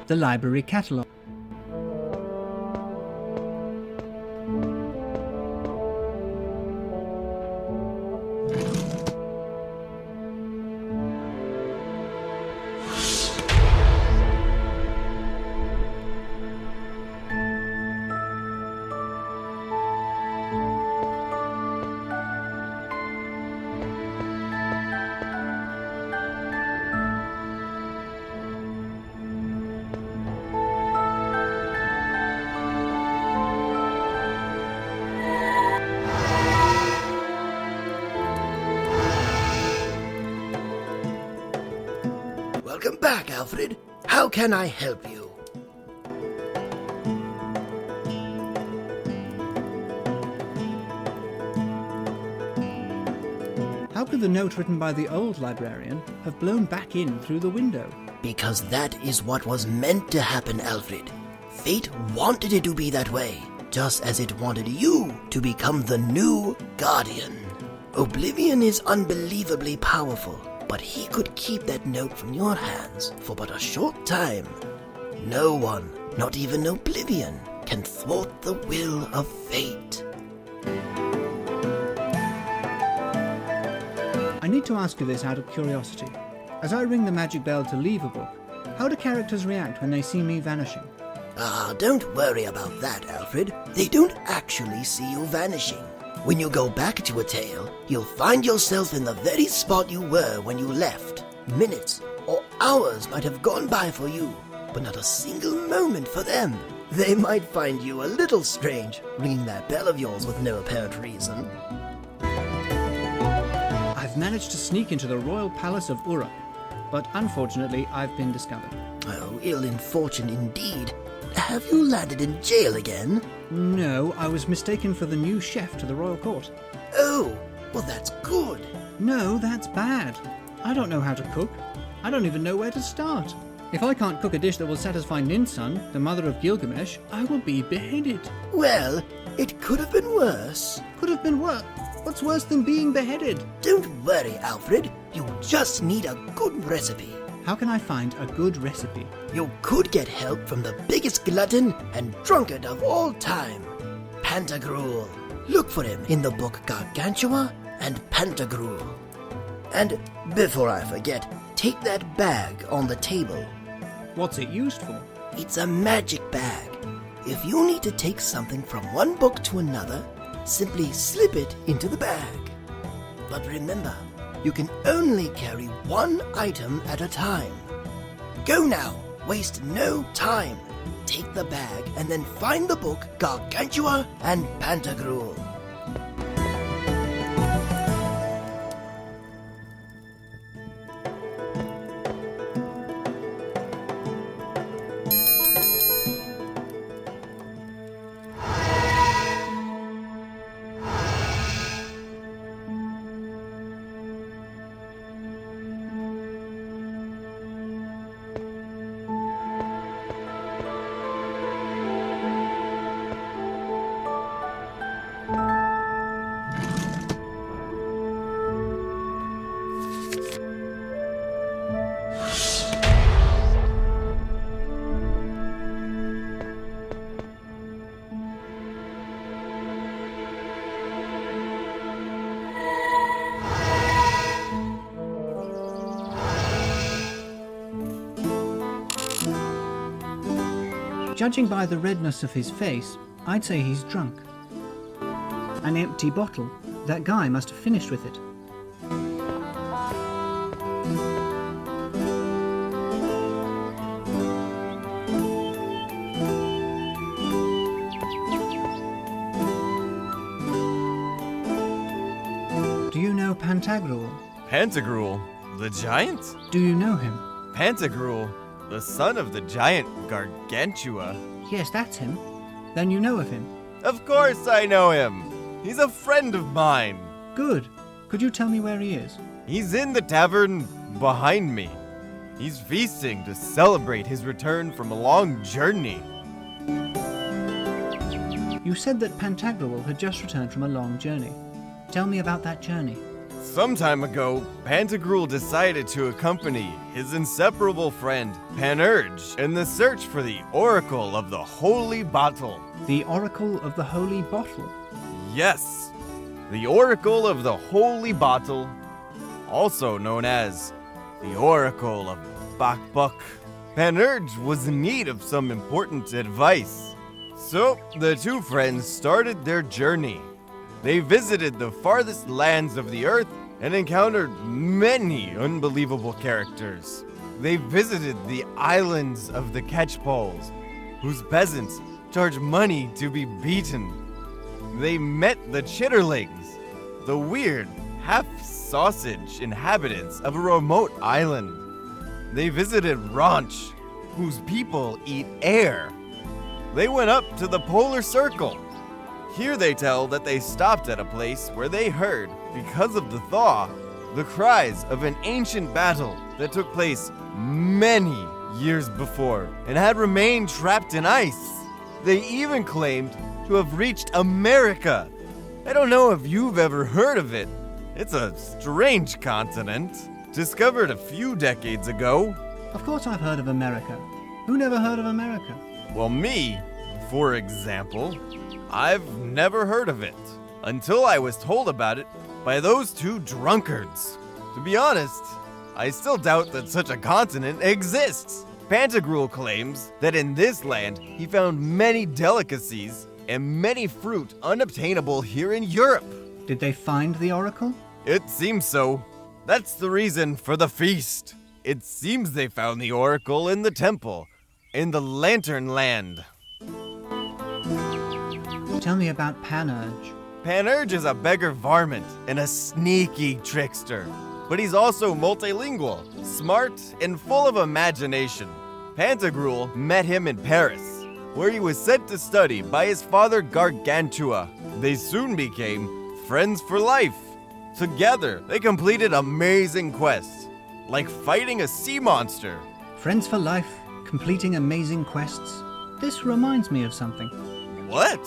the library catalogue. Welcome back, Alfred. How can I help you? How could the note written by the old librarian have blown back in through the window? Because that is what was meant to happen, Alfred. Fate wanted it to be that way, just as it wanted you to become the new Guardian. Oblivion is unbelievably powerful, but he could keep that note from your hands for but a short time. No one, not even Oblivion, can thwart the will of fate. I need to ask you this out of curiosity. As I ring the magic bell to leave a book, how do characters react when they see me vanishing? Don't worry about that, Alfred. They don't actually see you vanishing. When you go back to a tale, you'll find yourself in the very spot you were when you left. Minutes or hours might have gone by for you, but not a single moment for them. They might find you a little strange, ringing that bell of yours with no apparent reason. I've managed to sneak into the royal palace of Uruk, but unfortunately I've been discovered. Oh, ill in fortune indeed. Have you landed in jail again? No, I was mistaken for the new chef to the royal court. Oh, well that's good. No, that's bad. I don't know how to cook. I don't even know where to start. If I can't cook a dish that will satisfy Ninsun, the mother of Gilgamesh, I will be beheaded. Well, it could have been worse. Could have been worse. What's worse than being beheaded? Don't worry, Alfred. You just need a good recipe. How can I find a good recipe? You could get help from the biggest glutton and drunkard of all time, Pantagruel. Look for him in the book Gargantua and Pantagruel. And before I forget, take that bag on the table. What's it used for? It's a magic bag. If you need to take something from one book to another, simply slip it into the bag. But remember, you can only carry one item at a time. Go now, waste no time. Take the bag and then find the book Gargantua and Pantagruel. Judging by the redness of his face, I'd say he's drunk. An empty bottle. That guy must have finished with it. Do you know Pantagruel? Pantagruel, the giant? Do you know him? Pantagruel, the son of the giant Gargantua. Yes, that's him. Then you know of him. Of course I know him. He's a friend of mine. Good. Could you tell me where he is? He's in the tavern behind me. He's feasting to celebrate his return from a long journey. You said that Pantagruel had just returned from a long journey. Tell me about that journey. Some time ago, Pantagruel decided to accompany his inseparable friend, Panurge, in the search for the Oracle of the Holy Bottle. The Oracle of the Holy Bottle. Yes, the Oracle of the Holy Bottle, also known as the Oracle of Bakbuk. Panurge was in need of some important advice. So, the two friends started their journey. They visited the farthest lands of the earth and encountered many unbelievable characters. They visited the islands of the Catchpoles, whose peasants charge money to be beaten. They met the Chitterlings, the weird, half-sausage inhabitants of a remote island. They visited Ranch, whose people eat air. They went up to the Polar Circle. Here they tell that they stopped at a place where they heard, because of the thaw, the cries of an ancient battle that took place many years before and had remained trapped in ice. They even claimed to have reached America. I don't know if you've ever heard of it. It's a strange continent, discovered a few decades ago. Of course I've heard of America. Who never heard of America? Well, me, for example, I've never heard of it until I was told about it by those two drunkards. To be honest, I still doubt that such a continent exists. Pantagruel claims that in this land he found many delicacies and many fruit unobtainable here in Europe. Did they find the Oracle? It seems so. That's the reason for the feast. It seems they found the Oracle in the temple, in the Lantern Land. Tell me about Panurge. Panurge is a beggar varmint and a sneaky trickster. But he's also multilingual, smart, and full of imagination. Pantagruel met him in Paris, where he was sent to study by his father Gargantua. They soon became friends for life. Together, they completed amazing quests, like fighting a sea monster. Friends for life, completing amazing quests. This reminds me of something. What?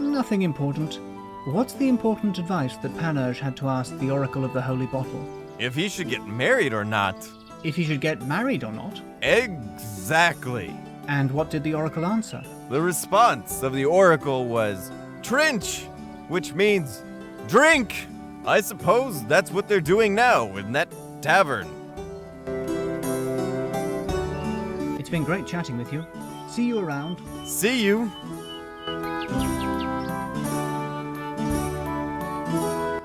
Nothing important. What's the important advice that Panurge had to ask the Oracle of the Holy Bottle? If he should get married or not. If he should get married or not? Exactly. And what did the Oracle answer? The response of the Oracle was Trinch, which means drink. I suppose that's what they're doing now in that tavern. It's been great chatting with you. See you around. See you.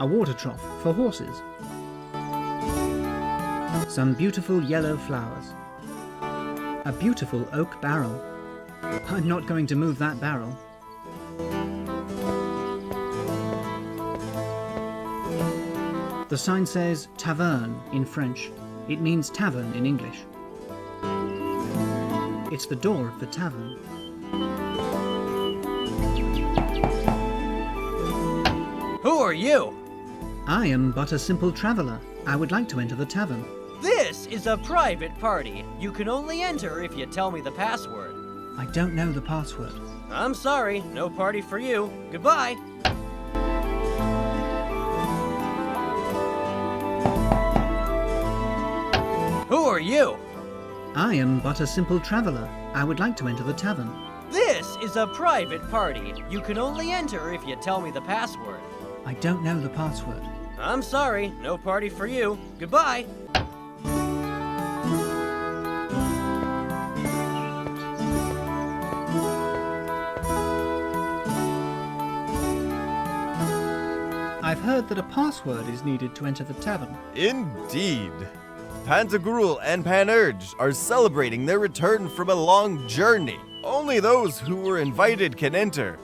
A water trough for horses. Some beautiful yellow flowers. A beautiful oak barrel. I'm not going to move that barrel. The sign says taverne in French. It means tavern in English. It's the door of the tavern. Who are you? I am but a simple traveller. I would like to enter the tavern. This is a private party. You can only enter if you tell me the password. I don't know the password. I'm sorry, no party for you. Goodbye. Who are you? I am but a simple traveller. I would like to enter the tavern. This is a private party. You can only enter if you tell me the password. I don't know the password. I'm sorry, no party for you. Goodbye. I've heard that a password is needed to enter the tavern. Indeed. Pantagruel and Panurge are celebrating their return from a long journey. Only those who were invited can enter,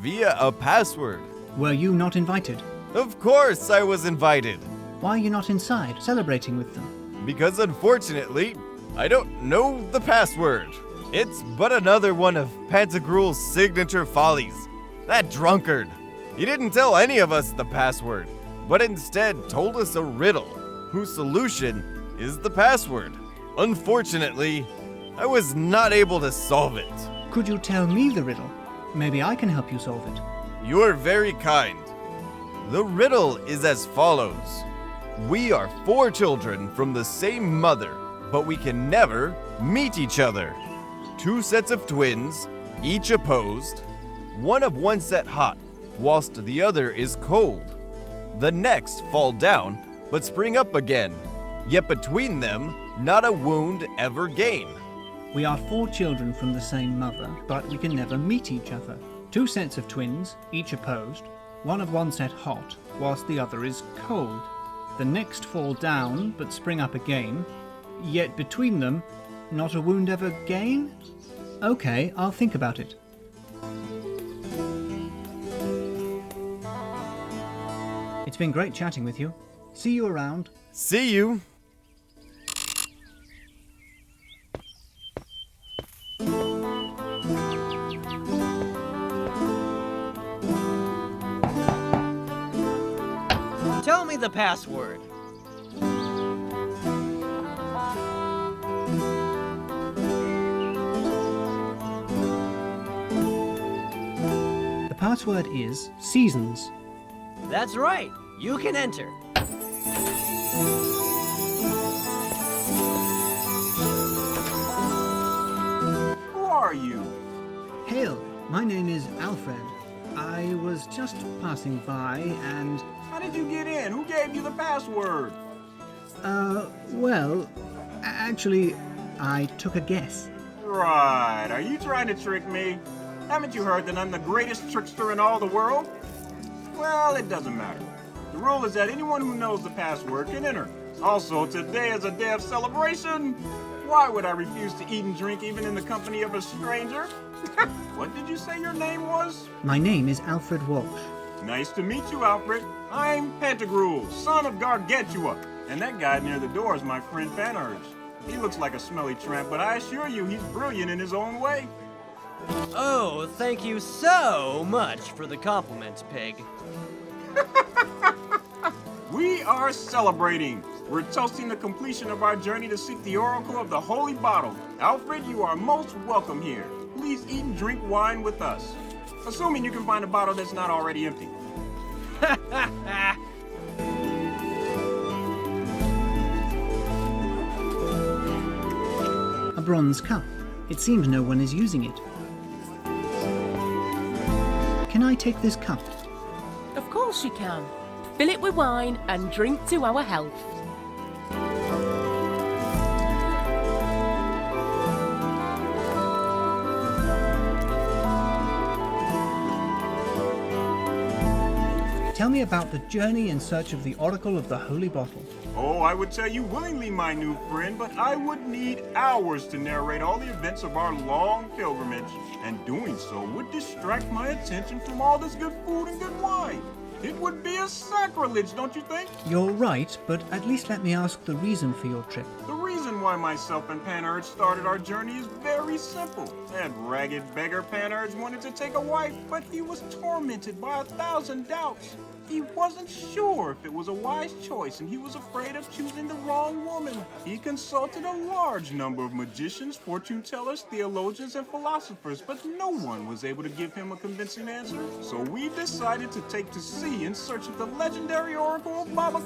via a password. Were you not invited? Of course I was invited. Why are you not inside, celebrating with them? Because unfortunately, I don't know the password. It's but another one of Pantagruel's signature follies. That drunkard. He didn't tell any of us the password, but instead told us a riddle, whose solution is the password. Unfortunately, I was not able to solve it. Could you tell me the riddle? Maybe I can help you solve it. You are very kind. The riddle is as follows. We are 4 children from the same mother, but we can never meet each other. 2 sets of twins, each opposed, one of one set hot, whilst the other is cold. The next fall down, but spring up again, yet between them not a wound ever gain. We are 4 children from the same mother, but we can never meet each other. 2 sets of twins, each opposed, one of one set hot, whilst the other is cold. The next fall down, but spring up again, yet between them not a wound ever gain? Okay, I'll think about it. It's been great chatting with you. See you around. See you! Tell me the password. The password is seasons. That's right. You can enter. Who are you? Hail, my name is Alfred. I was just passing by and... How did you get in? Who gave you the password? Well, actually, I took a guess. Right. Are you trying to trick me? Haven't you heard that I'm the greatest trickster in all the world? Well, it doesn't matter. The rule is that anyone who knows the password can enter. Also, today is a day of celebration. Why would I refuse to eat and drink even in the company of a stranger? What did you say your name was? My name is Alfred Walsh. Nice to meet you, Alfred. I'm Pantagruel, son of Gargantua. And that guy near the door is my friend Pantagruel. He looks like a smelly tramp, but I assure you he's brilliant in his own way. Oh, thank you so much for the compliment, Pig. We are celebrating. We're toasting the completion of our journey to seek the oracle of the holy bottle. Alfred, you are most welcome here. Please eat and drink wine with us. Assuming you can find a bottle that's not already empty. A bronze cup. It seems no one is using it. Can I take this cup? Of course you can. Fill it with wine and drink to our health. Tell me about the journey in search of the oracle of the holy bottle. Oh, I would tell you willingly, my new friend, but I would need hours to narrate all the events of our long pilgrimage, and doing so would distract my attention from all this good food and good wine. It would be a sacrilege, don't you think? You're right, but at least let me ask the reason for your trip. The reason why myself and Panurge started our journey is very simple. That ragged beggar Panurge wanted to take a wife, but he was tormented by 1,000 doubts. He wasn't sure if it was a wise choice, and he was afraid of choosing the wrong woman. He consulted a large number of magicians, fortune tellers, theologians, and philosophers, but no one was able to give him a convincing answer. So we decided to take to sea in search of the legendary oracle of Baba.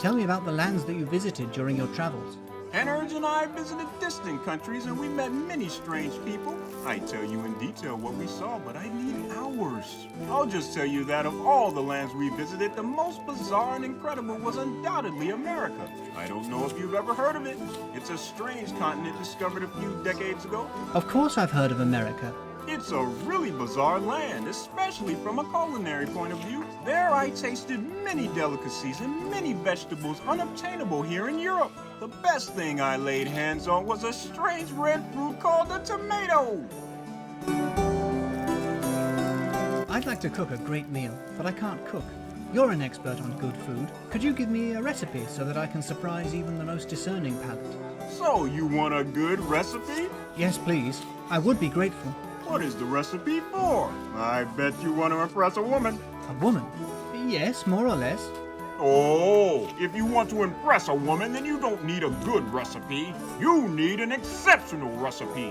Tell me about the lands that you visited during your travels. Panurge and I visited distant countries and we met many strange people. I'd tell you in detail what we saw, but I'd need hours. I'll just tell you that of all the lands we visited, the most bizarre and incredible was undoubtedly America. I don't know if you've ever heard of it. It's a strange continent discovered a few decades ago. Of course I've heard of America. It's a really bizarre land, especially from a culinary point of view. There I tasted many delicacies and many vegetables unobtainable here in Europe. The best thing I laid hands on was a strange red fruit called a tomato. I'd like to cook a great meal, but I can't cook. You're an expert on good food. Could you give me a recipe so that I can surprise even the most discerning palate? So, you want a good recipe? Yes, please. I would be grateful. What is the recipe for? I bet you want to impress a woman. A woman? Yes, more or less. Oh, if you want to impress a woman, then you don't need a good recipe. You need an exceptional recipe.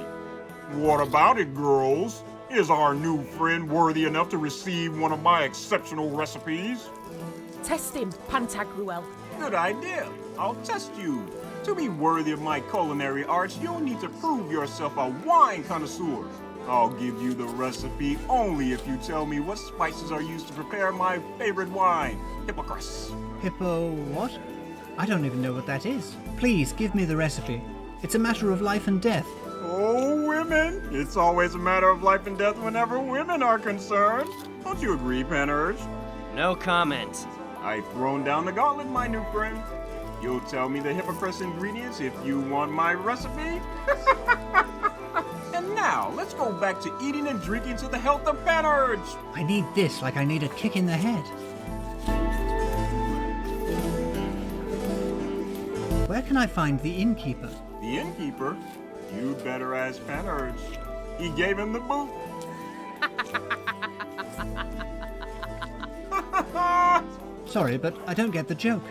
What about it, girls? Is our new friend worthy enough to receive one of my exceptional recipes? Test him, Pantagruel. Good idea. I'll test you. To be worthy of my culinary arts, you'll need to prove yourself a wine connoisseur. I'll give you the recipe only if you tell me what spices are used to prepare my favorite wine, Hippocras. Hippo what? I don't even know what that is. Please, give me the recipe. It's a matter of life and death. Oh, women! It's always a matter of life and death whenever women are concerned. Don't you agree, Panurge? No comment. I've thrown down the gauntlet, my new friend. You'll tell me the Hippocras ingredients if you want my recipe? And now, let's go back to eating and drinking to the health of Panurge. I need this like I need a kick in the head. Where can I find the innkeeper? The innkeeper? You'd better ask Panurge. He gave him the boot. Sorry, but I don't get the joke.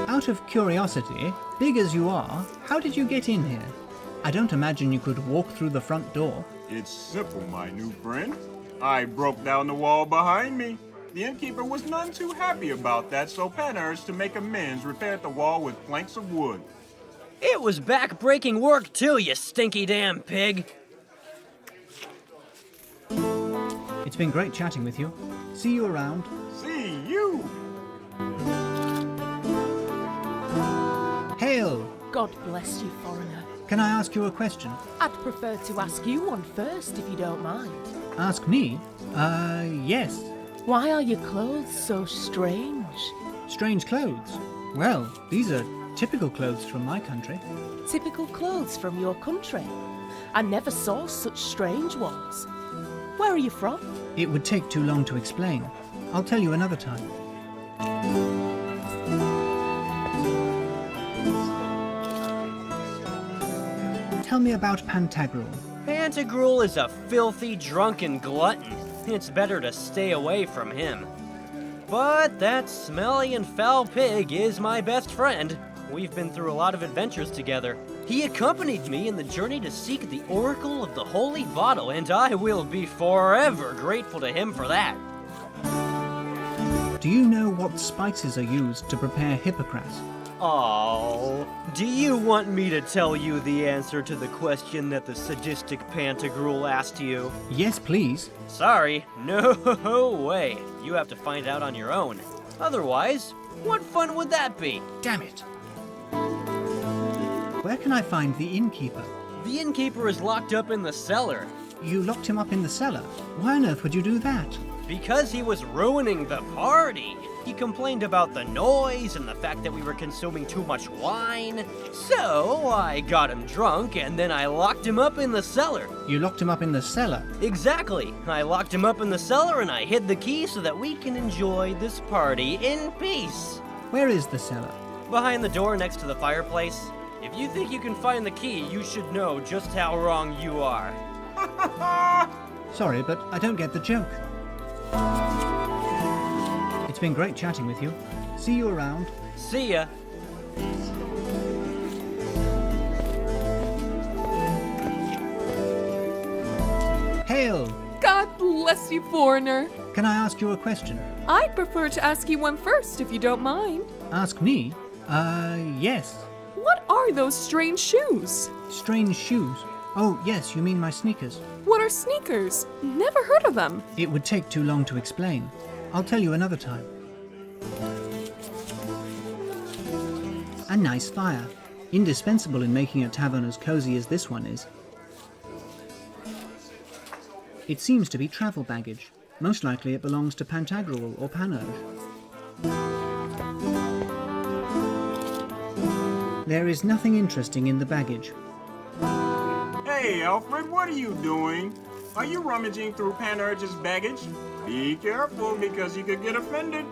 Out of curiosity, big as you are, how did you get in here? I don't imagine you could walk through the front door. It's simple, my new friend. I broke down the wall behind me. The innkeeper was none too happy about that, so Panurge, to make amends, repaired the wall with planks of wood. It was back-breaking work too, you stinky damn pig. It's been great chatting with you. See you around. See you! Hail! God bless you, foreigner. Can I ask you a question? I'd prefer to ask you one first, if you don't mind. Ask me? Yes. Why are your clothes so strange? Strange clothes? Well, these are typical clothes from my country. Typical clothes from your country. I never saw such strange ones. Where are you from? It would take too long to explain. I'll tell you another time. Tell me about Pantagruel. Pantagruel is a filthy, drunken glutton. It's better to stay away from him. But that smelly and foul pig is my best friend. We've been through a lot of adventures together. He accompanied me in the journey to seek the Oracle of the Holy Bottle, and I will be forever grateful to him for that. Do you know what spices are used to prepare Hippocras? Oh, do you want me to tell you the answer to the question that the sadistic Pantagruel asked you? Yes, please. Sorry, no way. You have to find out on your own. Otherwise, what fun would that be? Damn it. Where can I find the innkeeper? The innkeeper is locked up in the cellar. You locked him up in the cellar. Why on earth would you do that? Because he was ruining the party. He complained about the noise and the fact that we were consuming too much wine. So I got him drunk and then I locked him up in the cellar. You locked him up in the cellar? Exactly. I locked him up in the cellar and I hid the key so that we can enjoy this party in peace. Where is the cellar? Behind the door next to the fireplace. If you think you can find the key, you should know just how wrong you are. Sorry, but I don't get the joke. It's been great chatting with you. See you around. See ya. Hail! God bless you, foreigner. Can I ask you a question? I'd prefer to ask you one first, if you don't mind. Ask me? Yes. What are those strange shoes? Strange shoes. Oh, yes, you mean my sneakers. What are sneakers? Never heard of them. It would take too long to explain. I'll tell you another time. A nice fire. Indispensable in making a tavern as cozy as this one is. It seems to be travel baggage. Most likely it belongs to Pantagruel or Panurge. There is nothing interesting in the baggage. Hey, Alfred, what are you doing? Are you rummaging through Panurge's baggage? Be careful, because you could get offended.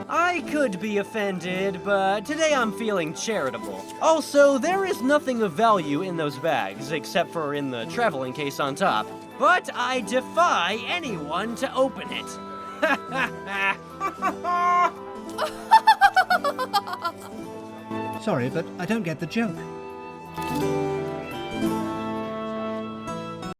I could be offended, but today I'm feeling charitable. Also, there is nothing of value in those bags, except for in the traveling case on top. But I defy anyone to open it. Sorry, but I don't get the joke.